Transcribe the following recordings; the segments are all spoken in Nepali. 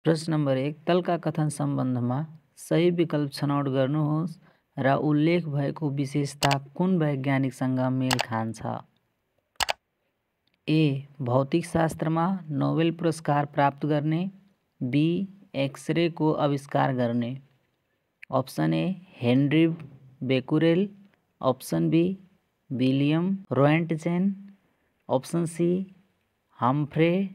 प्रश्न नंबर 1 तलका कथन सम्बन्धमा सही विकल्प छनौट गर्नुहोस् र उल्लेख भएको विशेषता कुन वैज्ञानिकसँग मेल खान्छ। ए भौतिक शास्त्रमा नोबेल पुरस्कार प्राप्त गर्ने, बी एक्सरे को आविष्कार गर्ने। Option A Henri Becquerel, option B William Roentgen, option C Humphry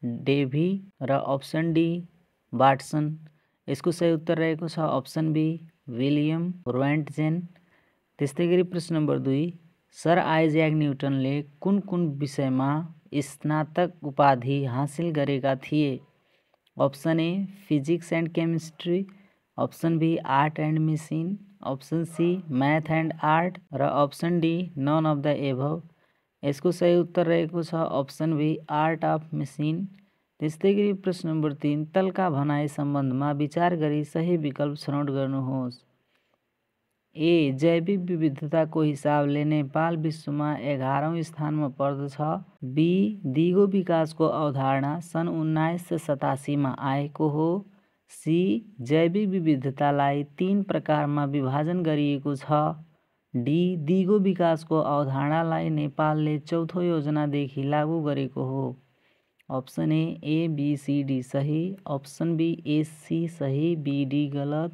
Davy र ऑप्शन डी वाटसन। यसको सही उत्तर रहेको छ ऑप्शन बी विलियम रोएन्टजेन। त्यस्तै गरी प्रश्न नम्बर 2 सर आइज्याक न्युटनले कुन कुन विषयमा स्नातक उपाधि हासिल गरेका थिए। Option A physics and chemistry, option B art and machine, option C math and art र option D none of the above. यसको सही उत्तर रहेको छ option B art of machine. त्यस्तै गरी प्रश्न नम्बर 3 तलका भनाइ सम्बन्धमा विचार गरी सही विकल्प छनौट गर्नुहोस्। ए जैविक विविधताको हिसाबले नेपाल विश्वमा 11औं स्थानमा पर्दछ। बी दिगो विकासको अवधारणा सन् 1987 आएको हो। सी जैविक विविधतालाई 3 प्रकारमा विभाजन गरिएको छ। डी दिगो विकासको अवधारणालाई नेपालले चौथो योजनादेखि लागू गरेको हो। Option A B C D सही, ऑप्शन बी ए सी सही, बी डी गलत,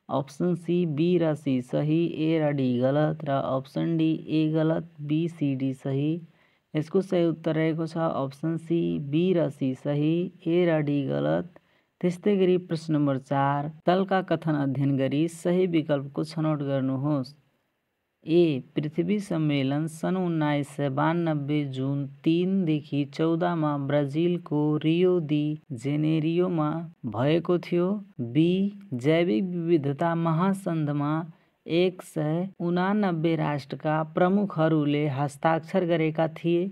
ऑप्शन सी बी र सी सही, ए र डी गलत र ऑप्शन डी ए गलत, बी सी डी सही। यसको सही उत्तर रहेको छ ऑप्शन सी बी र सी सही, ए र डी गलत। त्यस्तै गरी प्रश्न नम्बर 4 तलका कथन अध्ययन गरी सही विकल्पको छनौट गर्नुहोस्। ए पृथ्वी सम्मेलन सन् 1992 जुन 3 देखि 14 मा ब्राजिलको रियो दी जेनेरियोमा भएको थियो। बी जैविक विविधता महासन्धिमा 189 राष्ट्रका प्रमुखहरूले हस्ताक्षर गरेका थिए।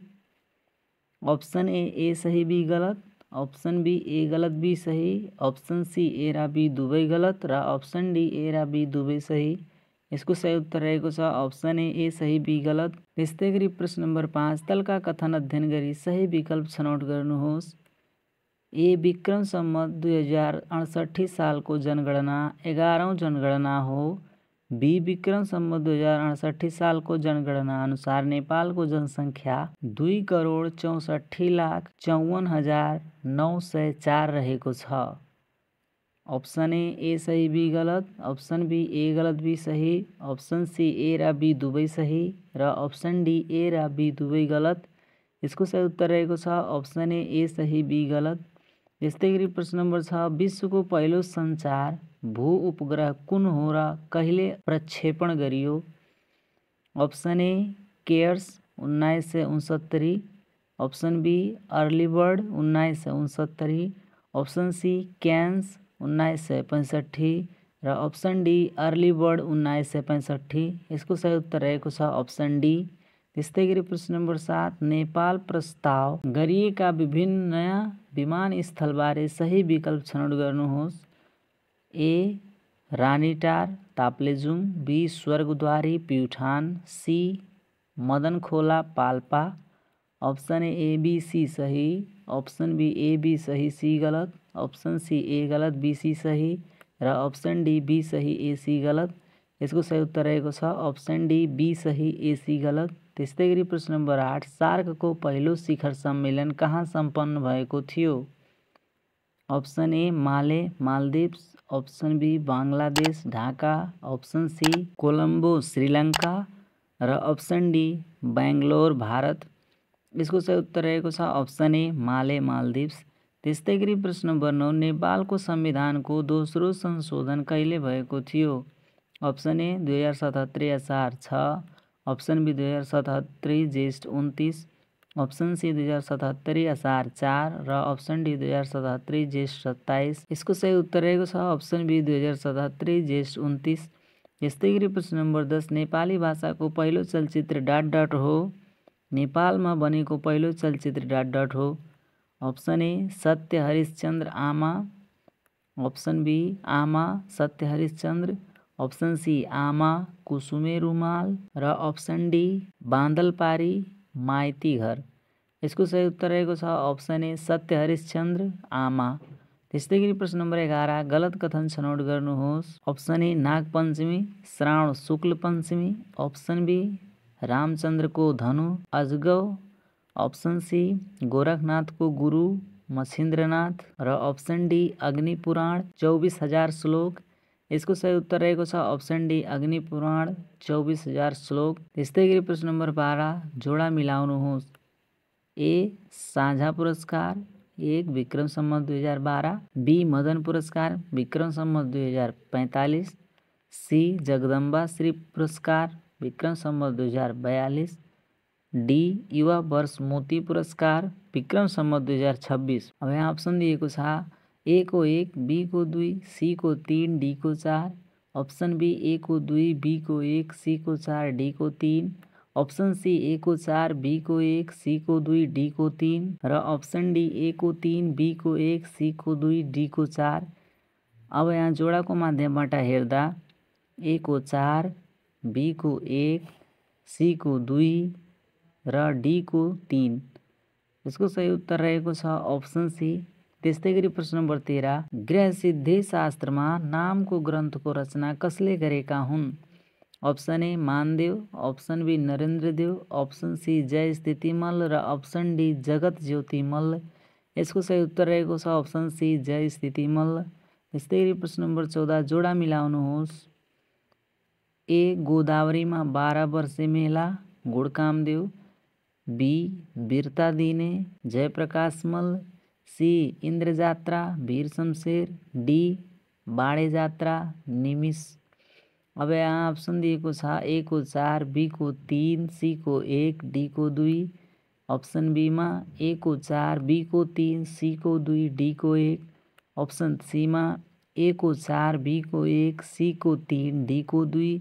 ऑप्शन ए सही बी गलत, ऑप्शन बी ए गलत बी सही, ऑप्शन सी ए र बी दुवै गलत र ऑप्शन डी ए र बी दुवै सही। यसको सही उत्तर रहेको छ ऑप्शन ए सही बी गलत। त्यस्तै गरी प्रश्न नम्बर 5 तलका कथन अध्ययन गरी सही विकल्प छनौट गर्नुहोस्। ए विक्रम सम्वत 2068 सालको जनगणना 11औं जनगणना हो। बी विक्रम सम्वत 2068 सालको जनगणना अनुसार नेपालको जनसङ्ख्या 2,64,54,904 रहेको छ। ऑप्शन ए सही बी गलत, ऑप्शन बी ए गलत बी सही, ऑप्शन सी ए र बी दुवै सही र ऑप्शन डी ए र बी दुवै गलत। यसको सही उत्तर रहेको छ ऑप्शन ए सही बी गलत। त्यस्तै गरी प्रश्न नम्बर 6 विश्वको पहिलो सञ्चार भू उपग्रह कुन हो र कहिले प्रक्षेपण गरियो। Option A cares 1969, option B Early Bird 1969, option C cans 1965 र ऑप्शन डी अर्लीबर्ड 1965। यसको सही उत्तर रहेको छ ऑप्शन डी। त्यस्तै गरी प्रश्न नम्बर 7 नेपाल प्रस्ताव गरिएका विभिन्न नयाँ विमानस्थलबारे सही विकल्प छनौट गर्नुहोस्। A Ranitar Taplejung, B Swargadwari Pyuthan, C Madankhola Palpa. Option A B C सही, ऑप्शन बी ए बी सही सी गलत, ऑप्शन सी ए गलत बी सी सही र ऑप्शन डी बी सही ए सी गलत। यसको सही उत्तर रहेको छ ऑप्शन डी बी सही ए सी गलत। त्यस्तै गरी प्रश्न नम्बर 8 सार्कको पहिलो शिखर सम्मेलन कहाँ सम्पन्न भएको थियो। Option A Male Maldives, option B Bangladesh Dhaka, option C Colombo Sri Lanka र ऑप्शन डी बेङ्गलोर भारत। यसको सही उत्तर रहेको छ ऑप्शन ए माले मालदिप्स। त्यस्तै गरी प्रश्न नम्बर 9 नेपालको संविधानको दोस्रो संशोधन कहिले भएको थियो। ऑप्शन ए 2077 असार 6, ऑप्शन बी 2077 जेष्ठ 29, ऑप्शन सी 2077 असार 4 र ऑप्शन डी 2077 जेष्ठ 27। यसको सही उत्तर रहेको छ ऑप्शन बी 2077 जेष्ठ 29। यस्तै गरी प्रश्न नम्बर 10 नेपाली भाषाको पहिलो चलचित्र ... हो। नेपालमा बनेको पहिलो चलचित्र ... हो। ऑप्शन ए सत्य हरिश्चन्द्र आमा, ऑप्शन बी आमा सत्य हरिश्चन्द्र, ऑप्शन सी आमा कुसुमे रुमाल र ऑप्शन डी बाँदलपारी माइती घर। यसको सही उत्तर रहेको छ ऑप्शन ए सत्य हरिश्चन्द्र आमा। त्यस्तै गरी प्रश्न नम्बर 11 गलत कथन छनौट गर्नुहोस्। अप्सन ए नागपञ्चमी श्रावण शुक्ल पञ्चमी, अप्सन बी रामचन्द्रको धनु अजगव, अप्सन सी गोरखनाथको गुरु मच्छिन्द्रनाथ र अप्सन डी अग्निपुराण 24,000 श्लोक। यसको सही उत्तर रहेको छ अप्सन डी अग्निपुराण 24,000 श्लोक। त्यस्तै गरी प्रश्न नम्बर 12 जोडा मिलाउनुहोस्। ए साझा पुरस्कार 1 विक्रम सम्वत 2012, बी मदन पुरस्कार विक्रम सम्वत 2045, सी जगदम्बा श्री पुरस्कार विक्रम सम्वत 2042, डी युवा वर्ष मोती पुरस्कार विक्रम सम्वत 2026। अब यहाँ अप्सन दिएको छ ए को 1, बी को 2, सी को 3, डी को 4, अप्सन बी ए को 2, बी को 1, सी को 4, डी को 3, अप्सन सी ए को 4, बी को 1, सी को 2, डी को 3 र अप्सन डी ए को 3, बी को 1, सी को 2, डी को 4। अब यहाँ जोडाको माध्यमबाट हेर्दा ए को 4, बी को 1, सी को 2 र डी को 3। यसको सही उत्तर रहेको छ अप्सन सी। त्यस्तै गरी प्रश्न नम्बर 13 गृहसिद्धि शास्त्रमा नामको ग्रन्थको रचना कसले गरेका हुन्। Option A Manadev, option B Narendradev, option C Jayasthiti Malla र अप्सन डी जगत ज्योति मल्ल। यसको सही उत्तर रहेको छ option C Jayasthiti Malla. त्यस्तै गरी प्रश्न नम्बर 14 जोडा मिलाउनुहोस्। ए गोदावरीमा 12 वर्षे मेला गुडकामदेव, बी वीरता दिने जयप्रकाश मल्ल, सी इन्द्र जात्रा वीर शमशेर, डी बाणे जात्रा निमिष। अब यहाँ अप्सन दिएको छ ए को 4, बी को 3, सी को 1, डी को 2। अप्सन बीमा ए को 4, बी को 3, सी को 2, डी को 1। अप्सन सीमा ए को 4, बी को 1, सी को 3, डी को 2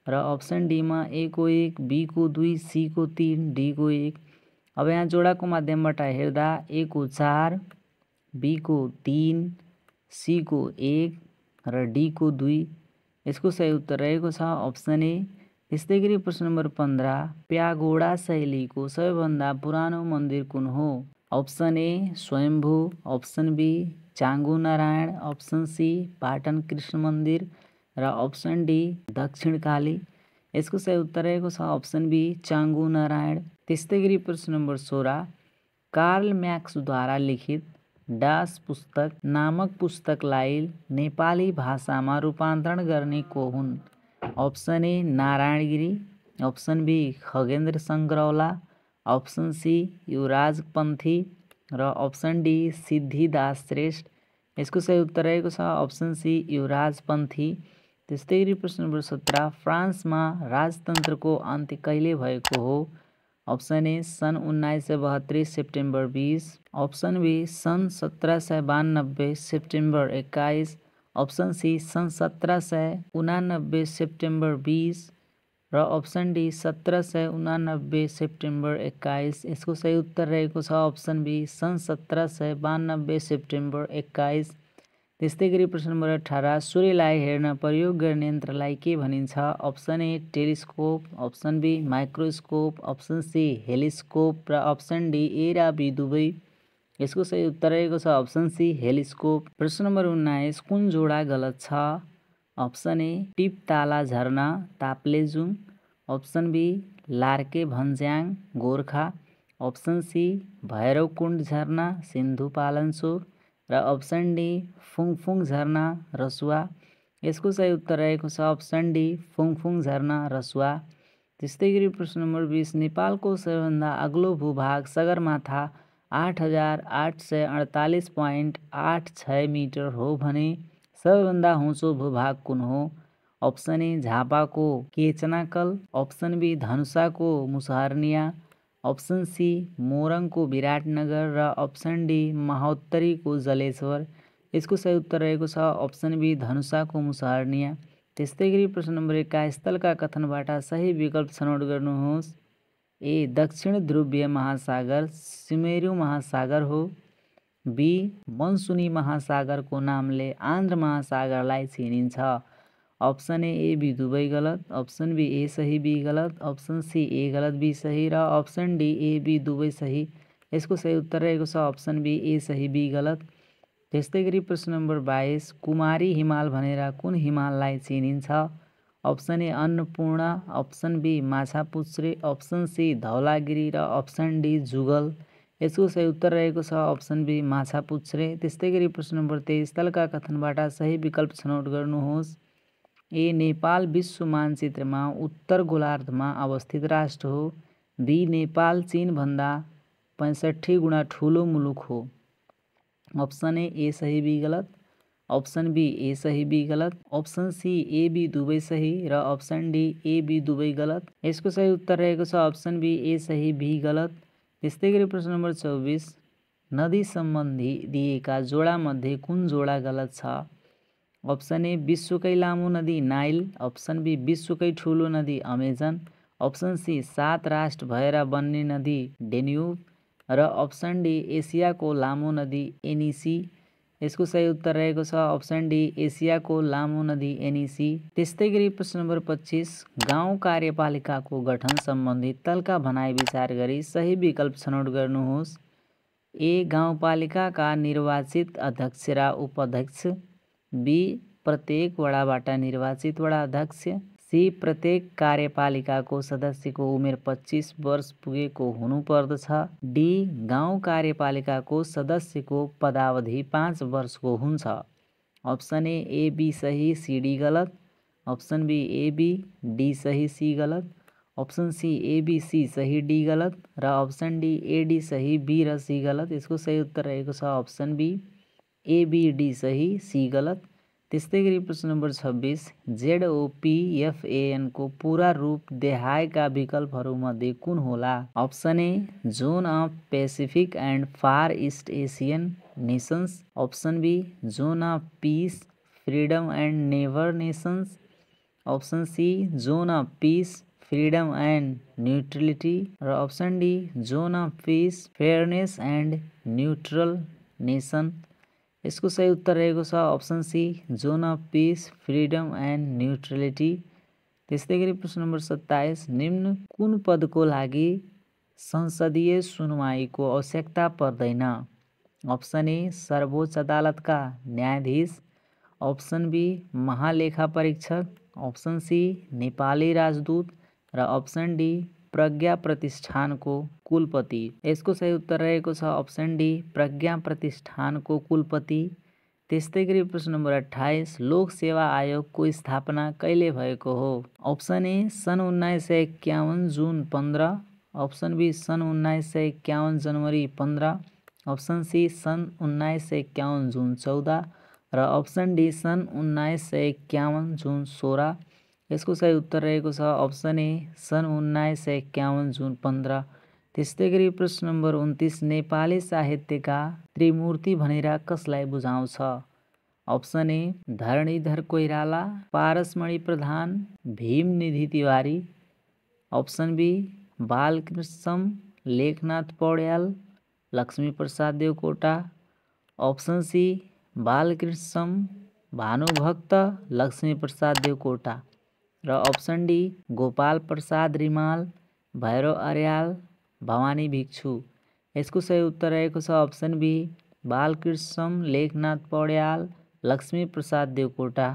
र अप्सन डीमा ए को 1, बी को 2, सी को 3, डी को 1। अब यहाँ जोडाको माध्यमबाट हेर्दा ए को 4, बी को 3, सी को 1 र डी को 2। यसको सही उत्तर रहेको छ अप्सन ए। त्यस्तै गरी प्रश्न नम्बर 15 प्यागोडा शैलीको सबैभन्दा पुरानो मन्दिर कुन हो। Option A Swayambhu, option B Changu Narayan, option C Patan Krishna Mandir र अप्सन डी दक्षिणकाली। यसको सही उत्तर रहेको छ अप्सन बी चाङ्गु नारायण। त्यस्तै गरी प्रश्न नम्बर 16 कार्ल म्याक्सद्वारा लिखित डास पुस्तक नामक पुस्तकलाई नेपाली भाषामा रूपान्तरण गर्ने को हुन्। Option A Narayan Giri, option B Khagendra Sangraula, option C Yuvraj Panthi र अप्सन डी सिद्धिदास श्रेष्ठ। यसको सही उत्तर रहेको छ अप्सन सी युवराज पन्थी। त्यस्तै गरी प्रश्न नम्बर 17 फ्रान्समा राजतन्त्रको अन्त्य कहिले भएको हो। अप्सन ए सन् 1972 सेप्टेम्बर 20, अप्सन बी सन् 1792 सेप्टेम्बर 21, अप्सन सी सन् 1789 सेप्टेम्बर 20 र अप्सन डी 1789 सेप्टेम्बर 21। यसको सही उत्तर रहेको छ अप्सन बी सन् 1792 सेप्टेम्बर 21। त्यस्तै गरी प्रश्न नम्बर 18 सूर्यलाई हेर्न प्रयोग गर्ने यन्त्रलाई के भनिन्छ। Option A telescope, option B microscope, option C helioscope र अप्सन डी ए र बी दुवै। यसको सही उत्तर रहेको छ अप्सन सी हेलिस्कोप। प्रश्न नम्बर 19 कुन जोडा गलत छ। अप्सन ए टिपताला झरना Taplejung, option B Larke Bhanjyang Gorkha, option C Bhairavkund झरना सिन्धुपाल्चोक र अप्सन डी फुङफुङ झरना रसुवा। यसको सही उत्तर रहेको छ अप्सन डी फुङफुङ झरना रसुवा। त्यस्तै गरी प्रश्न नम्बर 20 नेपालको सबैभन्दा अग्लो भूभाग सगरमाथा 8,848.86 मिटर हो भने सबैभन्दा होचो भूभाग कुन हो। अप्सन ए झापाको केचनाकल, अप्सन बी धनुषाको मुसहरनिया, अप्सन सी मोरङको विराटनगर र अप्सन डी महोत्तरीको जलेश्वर। यसको सही उत्तर रहेको छ अप्सन बी धनुषाको मुसहरनिया। त्यस्तै गरी प्रश्न नम्बर 21 स्थलका कथनबाट सही विकल्प छनौट गर्नुहोस्। ए दक्षिण ध्रुवीय महासागर सुमेरु महासागर हो, बी मनसुनी महासागरको नामले आन्ध्र महासागरलाई चिनिन्छ। अप्सन ए बी दुवै गलत, अप्सन बी ए सही बी गलत, अप्सन सी ए गलत बी सही र अप्सन डी ए बी दुवै सही। यसको सही उत्तर रहेको छ अप्सन बी ए सही बी गलत। त्यस्तै गरी प्रश्न नम्बर 22 कुमारी हिमाल भनेर कुन हिमाललाई चिनिन्छ? Option A Annapurna, option B Machhapuchhre, option C Dhaulagiri र अप्सन डी जुगल। यसको सही उत्तर रहेको छ अप्सन बी माछापुच्छ्रे। त्यस्तै गरी प्रश्न नम्बर 23 तलका कथनबाट सही विकल्प छनौट गर्नुहोस्। ए नेपाल विश्व मानचित्रमा उत्तर गोलार्धमा अवस्थित राष्ट्र हो। बी नेपाल चीनभन्दा 65 गुणा ठुलो मुलुक हो। अप्सन ए सही बी गलत, अप्सन बी ए सही बी गलत, अप्सन सी ए बी दुवै सही र अप्सन डी ए बी दुवै गलत। यसको सही उत्तर रहेको छ अप्सन बी ए सही बी गलत। त्यस्तै गरी प्रश्न नम्बर 24 नदी सम्बन्धी दिएका जोडामध्ये कुन जोडा गलत छ? अप्सन ए विश्वकै लामो नदी नाइल, अप्सन बी विश्वकै ठुलो नदी अमेजन, अप्सन सी 7 राष्ट्र भएर बन्ने नदी डेन्युब र अप्सन डी एसियाको लामो नदी एनिसी। यसको सही उत्तर रहेको छ अप्सन डी एसियाको लामो नदी एनिसी। त्यस्तै गरी प्रश्न नम्बर 25 गाउँ कार्यपालिकाको गठन सम्बन्धी तलका भनाइ विचार गरी सही विकल्प छनौट गर्नुहोस्। ए गाउँपालिकाका निर्वाचित अध्यक्ष र उपाध्यक्ष, बी प्रत्येक वडाबाट निर्वाचित वडा अध्यक्ष, सी प्रत्येक कार्यपालिकाको सदस्यको उमेर 25 वर्ष पुगेको हुनुपर्दछ, डी गाउँ कार्यपालिकाको सदस्यको पदावधि 5 वर्षको हुन्छ। अप्सन ए बी सही सी डी गलत, option B A B D सही सी गलत, option C A B C सही डी गलत र अप्सन डी ए डी सही बी र सी गलत। यसको सही उत्तर रहेको छ option B A B D सही सी गलत। त्यस्तै गरी प्रश्न नम्बर 26 ZOPFAN को पूरा रूप देखाएका विकल्पहरूमध्ये कुन होला? Option A zone of Pacific and Far East Asian nations, option B zone of peace freedom and never nations, option C zone of peace freedom and neutrality र option D zone of peace fairness and neutral nation. यसको सही उत्तर रहेको छ option C zone of peace freedom and neutrality. त्यस्तै गरी प्रश्न नम्बर 27 निम्न कुन पदको लागि संसदीय सुनवाईको आवश्यकता पर्दैन? अप्सन ए सर्वोच्च अदालतका न्यायाधीश, अप्सन बी महालेखा परीक्षक, अप्सन सी नेपाली राजदूत र अप्सन डी प्रज्ञा प्रतिष्ठानको कुलपति। यसको सही उत्तर रहेको छ अप्सन डी प्रज्ञा प्रतिष्ठानको कुलपति। त्यस्तै गरी प्रश्न नम्बर 28 लोक सेवा आयोगको स्थापना कहिले भएको हो? अप्सन ए सन् 1951 जुन 15, अप्सन बी सन् 1951 जनवरी 15, अप्सन सी सन् 1951 जुन 14 र अप्सन डी सन् 1951 जुन 16। यसको सही उत्तर रहेको छ अप्सन ए सन् 1951 जुन 15। त्यस्तै गरी प्रश्न नम्बर 29 नेपाली साहित्यका त्रिमूर्ति भनेर कसलाई बुझाउँछ? Option A Dharanidhar Koirala, Parasmani Pradhan, Bhimnidhi Tiwari, option B Balkrishna Lekhnath Paudyal, Laxmiprasad Devkota, option C Balkrishna Bhanubhakta Laxmiprasad Devkota र अप्सन डी गोपाल प्रसाद रिमाल, भैरव अर्याल, भवानी भिक्षु। यसको सही उत्तर रहेको छ अप्सन बी बालकृष्ण लेखनाथ पौड्याल, लक्ष्मीप्रसाद देवकोटा।